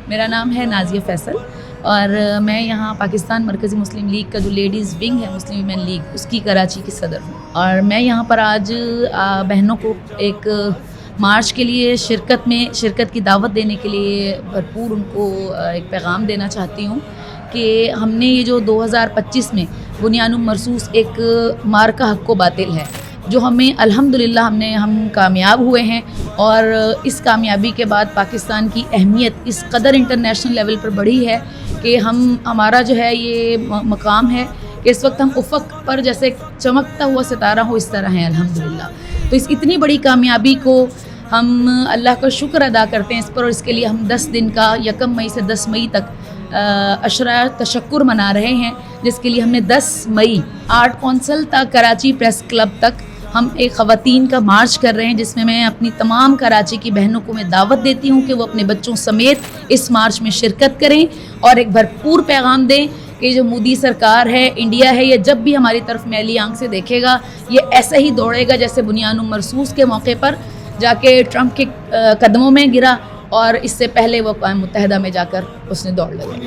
میرا نام ہے نازیہ فیصل اور میں یہاں پاکستان مرکزی مسلم لیگ کا جو لیڈیز ونگ ہے مسلم ویمن لیگ اس کی کراچی کی صدر ہوں، اور میں یہاں پر آج بہنوں کو ایک مارچ کے لیے شرکت کی دعوت دینے کے لیے بھرپور ان کو ایک پیغام دینا چاہتی ہوں کہ ہم نے یہ جو 2025 میں بنیان مرصوص ایک مارکہ حق و باطل ہے جو ہمیں الحمدللہ ہم کامیاب ہوئے ہیں، اور اس کامیابی کے بعد پاکستان کی اہمیت اس قدر انٹرنیشنل لیول پر بڑھی ہے کہ ہمارا جو ہے یہ مقام ہے کہ اس وقت ہم افق پر جیسے چمکتا ہوا ستارہ ہو اس طرح ہیں الحمدللہ۔ تو اس اتنی بڑی کامیابی کو ہم اللہ کا شکر ادا کرتے ہیں اس پر، اور اس کے لیے ہم 10 دن کا 1 مئی سے 10 مئی تک عشرہ تشکر منا رہے ہیں، جس کے لیے ہم نے 10 مئی آرٹ کونسل تک کراچی پریس کلب تک ہم ایک خواتین کا مارچ کر رہے ہیں، جس میں اپنی تمام کراچی کی بہنوں کو میں دعوت دیتی ہوں کہ وہ اپنے بچوں سمیت اس مارچ میں شرکت کریں اور ایک بھرپور پیغام دیں کہ جو مودی سرکار ہے، انڈیا ہے، یہ جب بھی ہماری طرف میلی آنکھ سے دیکھے گا یہ ایسا ہی دوڑے گا جیسے بنیان مرصوص کے موقع پر جا کے ٹرمپ کے قدموں میں گرا، اور اس سے پہلے وہ اقوام متحدہ میں جا کر اس نے دوڑ لگائی۔